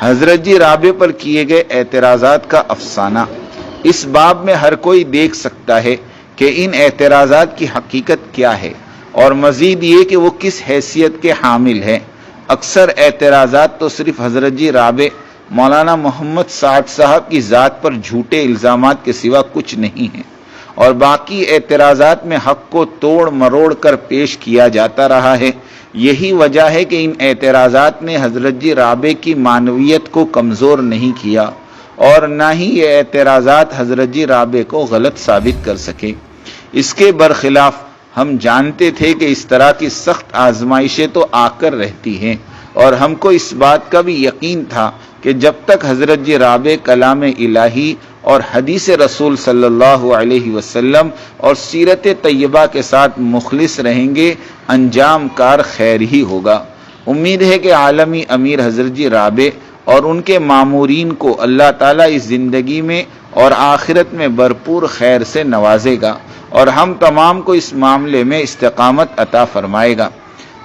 حضرت جی رابع پر کیے گئے اعتراضات کا افسانہ۔ اس باب میں ہر کوئی دیکھ سکتا ہے کہ ان اعتراضات کی حقیقت کیا ہے اور مزید یہ کہ وہ کس حیثیت کے حامل ہیں۔ اکثر اعتراضات تو صرف حضرت جی رابع مولانا محمد سعد صاحب کی ذات پر جھوٹے الزامات کے سوا کچھ نہیں ہیں، اور باقی اعتراضات میں حق کو توڑ مروڑ کر پیش کیا جاتا رہا ہے۔ یہی وجہ ہے کہ ان اعتراضات نے حضرت جی رابع کی معنویت کو کمزور نہیں کیا، اور نہ ہی یہ اعتراضات حضرت جی رابع کو غلط ثابت کر سکے۔ اس کے برخلاف ہم جانتے تھے کہ اس طرح کی سخت آزمائشیں تو آ کر رہتی ہیں، اور ہم کو اس بات کا بھی یقین تھا کہ جب تک حضرت جی رابع کلام الہی اور حدیث رسول صلی اللہ علیہ وسلم اور سیرت طیبہ کے ساتھ مخلص رہیں گے، انجام کار خیر ہی ہوگا۔ امید ہے کہ عالمی امیر حضرت جی رابع اور ان کے مامورین کو اللہ تعالیٰ اس زندگی میں اور آخرت میں بھرپور خیر سے نوازے گا، اور ہم تمام کو اس معاملے میں استقامت عطا فرمائے گا۔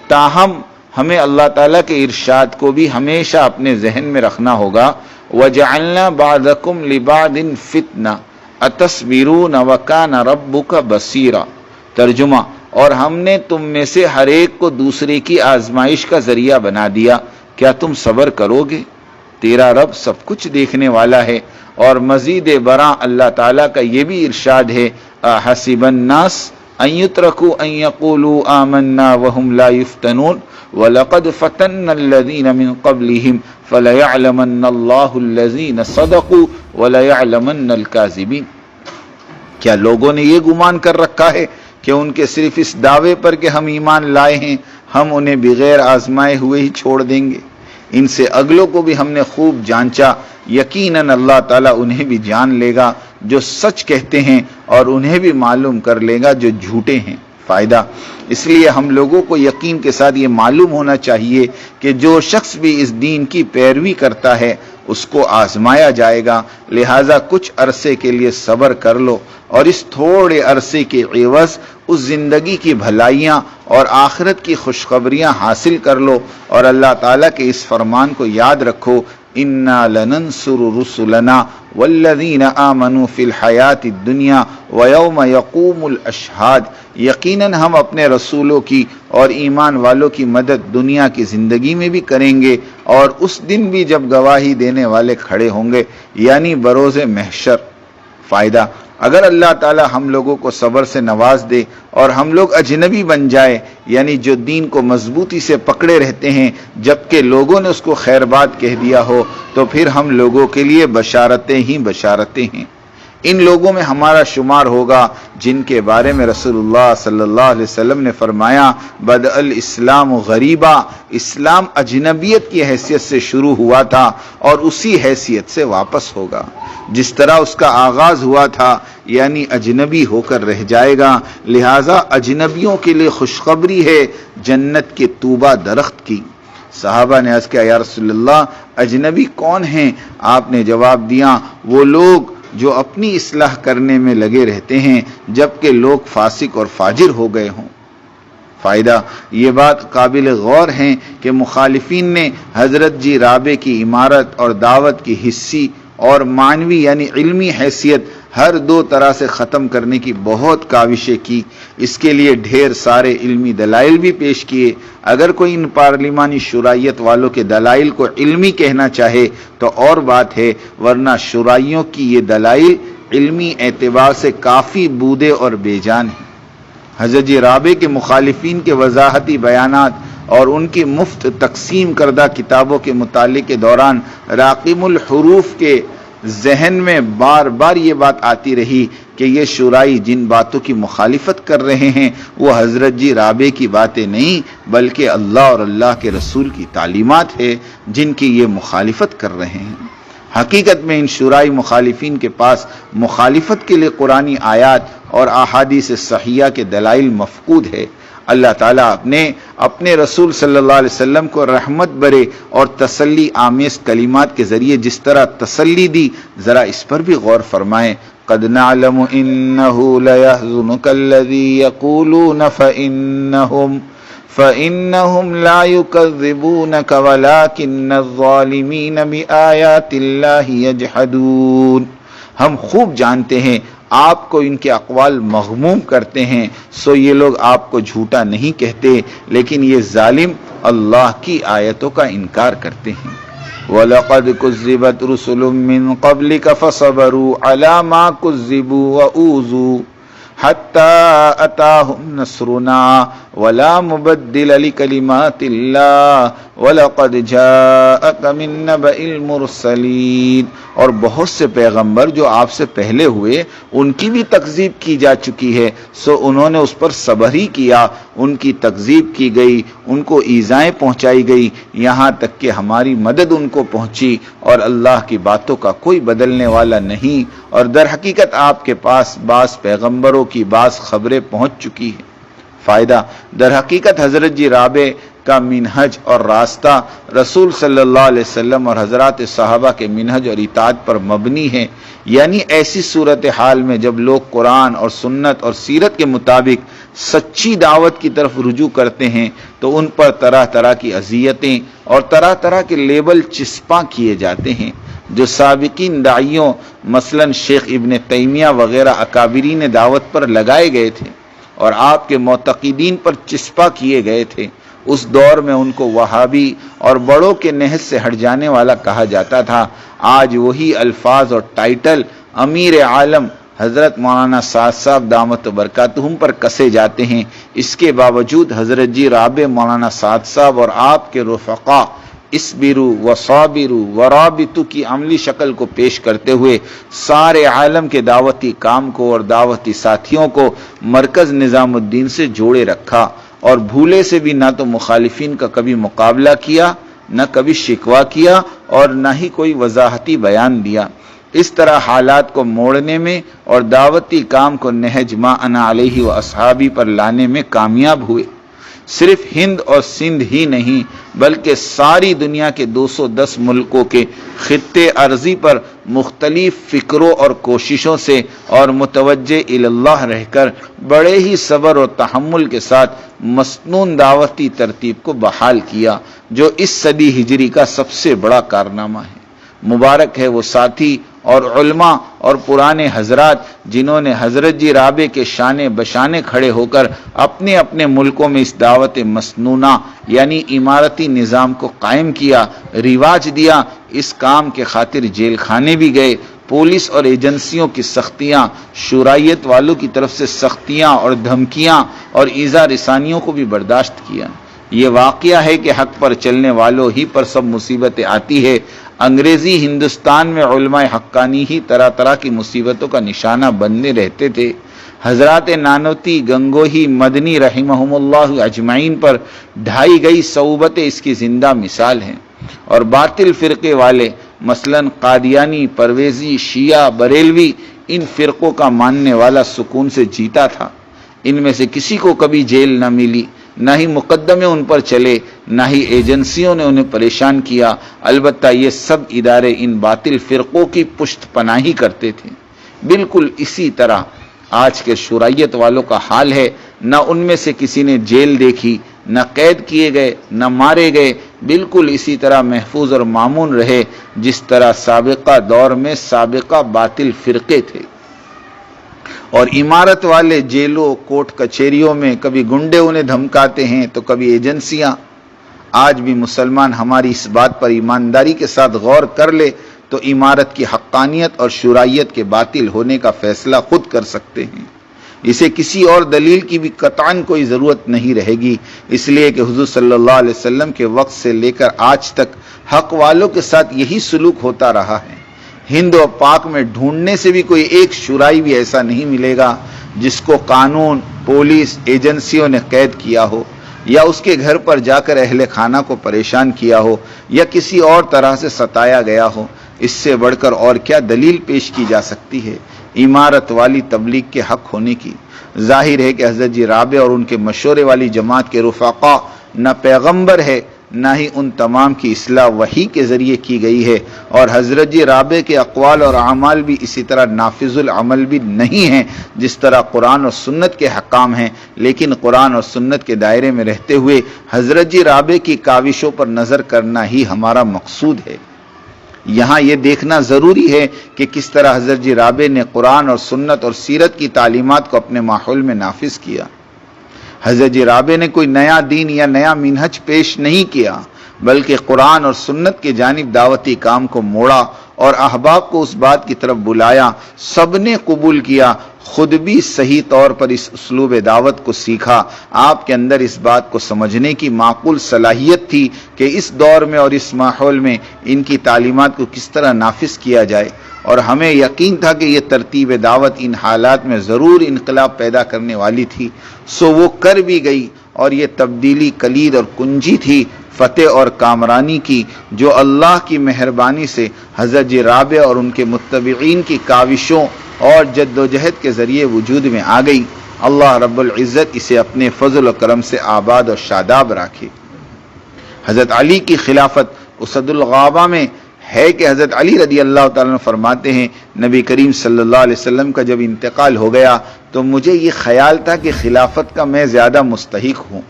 تاہم ہمیں اللہ تعالیٰ کے ارشاد کو بھی ہمیشہ اپنے ذہن میں رکھنا ہوگا، وَجَعَلْنَا بَعْضَكُمْ لِبَعْضٍ فِتْنَةً أَتَصْبِرُونَ وَكَانَ رَبُّكَ بَصِيرًا۔ ترجمہ: اور ہم نے تم میں سے ہر ایک کو دوسرے کی آزمائش کا ذریعہ بنا دیا، کیا تم صبر کرو گے؟ تیرا رب سب کچھ دیکھنے والا ہے۔ اور مزید برآں اللہ تعالیٰ کا یہ بھی ارشاد ہے، أَحَسِبَ النَّاسُ أَن يُتْرَكُوا أَن يَقُولُوا آمَنَّا وَهُمْ لَا يُفْتَنُونَ وَلَقَدْ فَتَنَّا الَّذِينَ مِن قَبْلِهِمْ فَلَيَعْلَمَنَّ اللَّهُ الَّذِينَ صَدَقُوا وَلَيَعْلَمَنَّ الْكَاذِبِينَ۔ کیا لوگوں نے یہ گمان کر رکھا ہے کہ ان کے صرف اس دعوے پر کہ ہم ایمان لائے ہیں، ہم انہیں بغیر آزمائے ہوئے ہی چھوڑ دیں گے؟ ان سے اگلوں کو بھی ہم نے خوب جانچا، یقیناً اللہ تعالیٰ انہیں بھی جان لے گا جو سچ کہتے ہیں، اور انہیں بھی معلوم کر لے گا جو جھوٹے ہیں۔ فائدہ: اس لیے ہم لوگوں کو یقین کے ساتھ یہ معلوم ہونا چاہیے کہ جو شخص بھی اس دین کی پیروی کرتا ہے اس کو آزمایا جائے گا، لہٰذا کچھ عرصے کے لیے صبر کر لو، اور اس تھوڑے عرصے کے عوض اس زندگی کی بھلائیاں اور آخرت کی خوشخبریاں حاصل کر لو، اور اللہ تعالیٰ کے اس فرمان کو یاد رکھو، اِنَّا لَنَنصُرُ رُسُلَنَا وَالَّذِينَ آمَنُوا فِي الْحَيَاةِ الدُّنْيَا وَيَوْمَ يَقُومُ الْأَشْهَادُ۔ یقیناً ہم اپنے رسولوں کی اور ایمان والوں کی مدد دنیا کی زندگی میں بھی کریں گے، اور اس دن بھی جب گواہی دینے والے کھڑے ہوں گے، یعنی بروز محشر۔ فائدہ: اگر اللہ تعالی ہم لوگوں کو صبر سے نواز دے اور ہم لوگ اجنبی بن جائے، یعنی جو دین کو مضبوطی سے پکڑے رہتے ہیں جبکہ لوگوں نے اس کو خیر بات کہہ دیا ہو، تو پھر ہم لوگوں کے لیے بشارتیں ہی بشارتیں ہیں۔ ان لوگوں میں ہمارا شمار ہوگا جن کے بارے میں رسول اللہ صلی اللہ علیہ وسلم نے فرمایا، بدأ الاسلام غریبا، اسلام اجنبیت کی حیثیت سے شروع ہوا تھا اور اسی حیثیت سے واپس ہوگا جس طرح اس کا آغاز ہوا تھا، یعنی اجنبی ہو کر رہ جائے گا۔ لہٰذا اجنبیوں کے لیے خوشخبری ہے جنت کے طوبہ درخت کی۔ صحابہ نے عرض کیا، یا رسول اللہ، اجنبی کون ہیں؟ آپ نے جواب دیا، وہ لوگ جو اپنی اصلاح کرنے میں لگے رہتے ہیں جبکہ لوگ فاسق اور فاجر ہو گئے ہوں۔ فائدہ: یہ بات قابل غور ہے کہ مخالفین نے حضرت جی رابع کی عمارت اور دعوت کی حصی اور معنوی یعنی علمی حیثیت ہر دو طرح سے ختم کرنے کی بہت کاوشیں کی۔ اس کے لیے ڈھیر سارے علمی دلائل بھی پیش کیے۔ اگر کوئی ان پارلیمانی شرائیت والوں کے دلائل کو علمی کہنا چاہے تو اور بات ہے، ورنہ شرائیوں کی یہ دلائل علمی اعتبار سے کافی بودے اور بے جان ہیں۔ حضرت جی رابع کے مخالفین کے وضاحتی بیانات اور ان کی مفت تقسیم کردہ کتابوں کے مطالعے کے دوران راقم الحروف کے ذہن میں بار بار یہ بات آتی رہی کہ یہ شرائی جن باتوں کی مخالفت کر رہے ہیں وہ حضرت جی رابع کی باتیں نہیں بلکہ اللہ اور اللہ کے رسول کی تعلیمات ہے جن کی یہ مخالفت کر رہے ہیں۔ حقیقت میں ان شرائی مخالفین کے پاس مخالفت کے لیے قرآنی آیات اور احادیث صحیحہ کے دلائل مفقود ہے۔ اللہ تعالیٰ اپنے رسول صلی اللہ علیہ وسلم کو رحمت برے اور تسلی آمیز کلمات کے ذریعے جس طرح تسلی دی، ذرا اس پر بھی غور فرمائیں۔ قد نعلم انه ليحزنك الذي يقولون فإنهم لا يكذبونك ولكن الظالمين بآيات الله يجحدون. ہم خوب جانتے ہیں آپ کو ان کے اقوال مغموم کرتے ہیں، سو یہ لوگ آپ کو جھوٹا نہیں کہتے، لیکن یہ ظالم اللہ کی آیتوں کا انکار کرتے ہیں. وَلَقَدْ كُذِّبَتْ رُسُلٌ مِّن قَبْلِكَ فَصَبَرُوا عَلَىٰ مَا كُذِّبُوا وَأُوذُوا حَتَّىٰ أَتَاهُمْ نَصْرُنَا وَلَا مُبَدِّلَ لِكَلِمَاتِ اللَّهِ وَلَقَدْ جَاءَكَ مِن نَّبَإِ الْمُرْسَلِينَ. اور بہت سے پیغمبر جو آپ سے پہلے ہوئے ان کی بھی تکذیب کی جا چکی ہے، سو انہوں نے اس پر صبر ہی کیا، ان کی تکذیب کی گئی، ان کو ایذائیں پہنچائی گئی، یہاں تک کہ ہماری مدد ان کو پہنچی، اور اللہ کی باتوں کا کوئی بدلنے والا نہیں. اور در حقیقت آپ کے پاس بعض پیغمبروں کی بعض خبریں پہنچ چکی ہیں. فائدہ: در حقیقت حضرت جی رابع کا منہج اور راستہ رسول صلی اللہ علیہ وسلم اور حضرات صحابہ کے منہج اور اطاعت پر مبنی ہے. یعنی ایسی صورتحال میں جب لوگ قرآن اور سنت اور سیرت کے مطابق سچی دعوت کی طرف رجوع کرتے ہیں تو ان پر طرح طرح کی اذیتیں اور طرح طرح کے لیبل چسپاں کیے جاتے ہیں. جو سابقین داعیوں مثلا شیخ ابن تیمیہ وغیرہ اکابرین دعوت پر لگائے گئے تھے اور آپ کے معتقدین پر چسپاں کیے گئے تھے، اس دور میں ان کو وہابی اور بڑوں کے نہج سے ہٹ جانے والا کہا جاتا تھا. آج وہی الفاظ اور ٹائٹل امیر عالم حضرت مولانا سعد صاحب دامت برکاتہم پر کسے جاتے ہیں. اس کے باوجود حضرت جی رابع مولانا سعد صاحب اور آپ کے رفقا اسبروا وصابروا ورابطوا کی عملی شکل کو پیش کرتے ہوئے سارے عالم کے دعوتی کام کو اور دعوتی ساتھیوں کو مرکز نظام الدین سے جوڑے رکھا، اور بھولے سے بھی نہ تو مخالفین کا کبھی مقابلہ کیا، نہ کبھی شکوہ کیا، اور نہ ہی کوئی وضاحتی بیان دیا. اس طرح حالات کو موڑنے میں اور دعوتی کام کو نہج ما انا علیہ و اصحابی پر لانے میں کامیاب ہوئے. صرف ہند اور سندھ ہی نہیں بلکہ ساری دنیا کے 210 ملکوں کے خطے ارضی پر مختلف فکروں اور کوششوں سے اور متوجہ اللہ رہ کر بڑے ہی صبر اور تحمل کے ساتھ مسنون دعوتی ترتیب کو بحال کیا، جو اس صدی ہجری کا سب سے بڑا کارنامہ ہے. مبارک ہے وہ ساتھی اور علماء اور پرانے حضرات جنہوں نے حضرت جی رابع کے شانے بشانے کھڑے ہو کر اپنے اپنے ملکوں میں اس دعوت مسنونہ یعنی عمارتی نظام کو قائم کیا، رواج دیا. اس کام کے خاطر جیل خانے بھی گئے، پولیس اور ایجنسیوں کی سختیاں، شورائیت والوں کی طرف سے سختیاں اور دھمکیاں اور ایذا رسانیوں کو بھی برداشت کیا. یہ واقعہ ہے کہ حق پر چلنے والوں ہی پر سب مصیبتیں آتی ہے. انگریزی ہندوستان میں علماء حقانی ہی طرح طرح کی مصیبتوں کا نشانہ بننے رہتے تھے. حضرات نانوتی، گنگوہی، مدنی رحمہم اللہ اجمعین پر ڈھائی گئی صعوبتیں اس کی زندہ مثال ہیں. اور باطل فرقے والے مثلا قادیانی، پرویزی، شیعہ، بریلوی، ان فرقوں کا ماننے والا سکون سے جیتا تھا. ان میں سے کسی کو کبھی جیل نہ ملی، نہ ہی مقدمے ان پر چلے، نہ ہی ایجنسیوں نے انہیں پریشان کیا. البتہ یہ سب ادارے ان باطل فرقوں کی پشت پناہی کرتے تھے. بالکل اسی طرح آج کے شورائیت والوں کا حال ہے. نہ ان میں سے کسی نے جیل دیکھی، نہ قید کیے گئے، نہ مارے گئے. بالکل اسی طرح محفوظ اور مامون رہے جس طرح سابقہ دور میں سابقہ باطل فرقے تھے. اور عمارت والے جیلوں، کوٹ کچہریوں میں کبھی گنڈے انہیں دھمکاتے ہیں تو کبھی ایجنسیاں. آج بھی مسلمان ہماری اس بات پر ایمانداری کے ساتھ غور کر لے تو عمارت کی حقانیت اور شورائیت کے باطل ہونے کا فیصلہ خود کر سکتے ہیں. اسے کسی اور دلیل کی بھی قطعاً کوئی ضرورت نہیں رہے گی، اس لیے کہ حضور صلی اللہ علیہ وسلم کے وقت سے لے کر آج تک حق والوں کے ساتھ یہی سلوک ہوتا رہا ہے. ہند و پاک میں ڈھونڈنے سے بھی کوئی ایک شورائی بھی ایسا نہیں ملے گا جس کو قانون، پولیس، ایجنسیوں نے قید کیا ہو، یا اس کے گھر پر جا کر اہل خانہ کو پریشان کیا ہو، یا کسی اور طرح سے ستایا گیا ہو. اس سے بڑھ کر اور کیا دلیل پیش کی جا سکتی ہے عمارت والی تبلیغ کے حق ہونے کی؟ ظاہر ہے کہ حضرت جی رابع اور ان کے مشورے والی جماعت کے رفقا نہ پیغمبر ہے نہ ہی ان تمام کی اصلاح وحی کے ذریعے کی گئی ہے، اور حضرت جی رابع کے اقوال اور اعمال بھی اسی طرح نافذ العمل بھی نہیں ہیں جس طرح قرآن اور سنت کے حکام ہیں، لیکن قرآن اور سنت کے دائرے میں رہتے ہوئے حضرت جی رابع کی کاوشوں پر نظر کرنا ہی ہمارا مقصود ہے۔ یہاں یہ دیکھنا ضروری ہے کہ کس طرح حضرت جی رابع نے قرآن اور سنت اور سیرت کی تعلیمات کو اپنے ماحول میں نافذ کیا۔ حضرت جی رابع نے کوئی نیا دین یا نیا منہج پیش نہیں کیا، بلکہ قرآن اور سنت کی جانب دعوتی کام کو موڑا اور احباب کو اس بات کی طرف بلایا۔ سب نے قبول کیا، خود بھی صحیح طور پر اس اسلوب دعوت کو سیکھا۔ آپ کے اندر اس بات کو سمجھنے کی معقول صلاحیت تھی کہ اس دور میں اور اس ماحول میں ان کی تعلیمات کو کس طرح نافذ کیا جائے، اور ہمیں یقین تھا کہ یہ ترتیب دعوت ان حالات میں ضرور انقلاب پیدا کرنے والی تھی، سو وہ کر بھی گئی، اور یہ تبدیلی کلید اور کنجی تھی فتح اور کامرانی کی، جو اللہ کی مہربانی سے حضرت جی رابع اور ان کے متبعین کی کاوشوں اور جد و جہد کے ذریعے وجود میں آ گئی۔ اللہ رب العزت اسے اپنے فضل و کرم سے آباد اور شاداب رکھے۔ حضرت علی کی خلافت اسد الغابہ میں ہے کہ حضرت علی رضی اللہ تعالیٰ عنہ فرماتے ہیں، نبی کریم صلی اللہ علیہ وسلم کا جب انتقال ہو گیا تو مجھے یہ خیال تھا کہ خلافت کا میں زیادہ مستحق ہوں،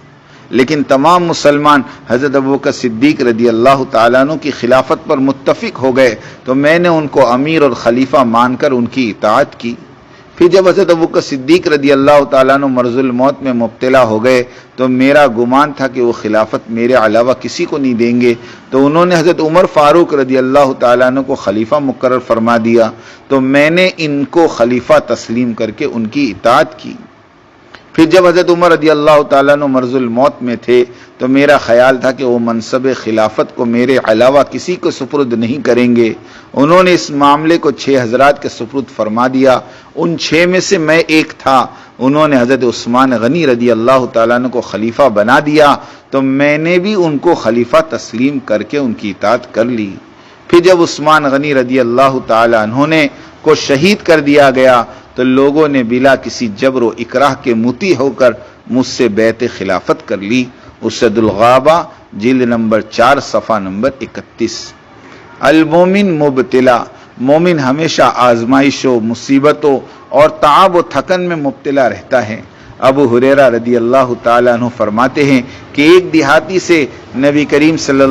لیکن تمام مسلمان حضرت ابوبکر صدیق رضی اللہ تعالیٰ عنہ کی خلافت پر متفق ہو گئے، تو میں نے ان کو امیر اور خلیفہ مان کر ان کی اطاعت کی۔ پھر جب حضرت ابوبکر صدیق رضی اللہ تعالیٰ عنہ مرض الموت میں مبتلا ہو گئے تو میرا گمان تھا کہ وہ خلافت میرے علاوہ کسی کو نہیں دیں گے، تو انہوں نے حضرت عمر فاروق رضی اللہ تعالیٰ عنہ کو خلیفہ مقرر فرما دیا، تو میں نے ان کو خلیفہ تسلیم کر کے ان کی اطاعت کی۔ پھر جب حضرت عمر رضی اللہ تعالیٰ عنہ مرض الموت میں تھے تو میرا خیال تھا کہ وہ منصب خلافت کو میرے علاوہ کسی کو سپرد نہیں کریں گے۔ انہوں نے اس معاملے کو 6 حضرات کے سپرد فرما دیا، ان 6 میں سے میں ایک تھا۔ انہوں نے حضرت عثمان غنی رضی اللہ تعالیٰ عنہ کو خلیفہ بنا دیا، تو میں نے بھی ان کو خلیفہ تسلیم کر کے ان کی اطاعت کر لی۔ پھر جب عثمان غنی رضی اللہ تعالیٰ عنہ کو شہید کر دیا گیا تو لوگوں نے بلا کسی جبر و اکراہ کے مطیع ہو کر مجھ سے بیعت خلافت کر لی۔ اسد الغابہ جلد نمبر 4 صفحہ نمبر 31۔ المومن مبتلا، مومن ہمیشہ آزمائشوں، مصیبتوں اور تعب و تھکن میں مبتلا رہتا ہے۔ ابو ہریرہ رضی اللہ تعالیٰ عنہ فرماتے ہیں کہ ایک دیہاتی سے نبی کریم صلی اللہ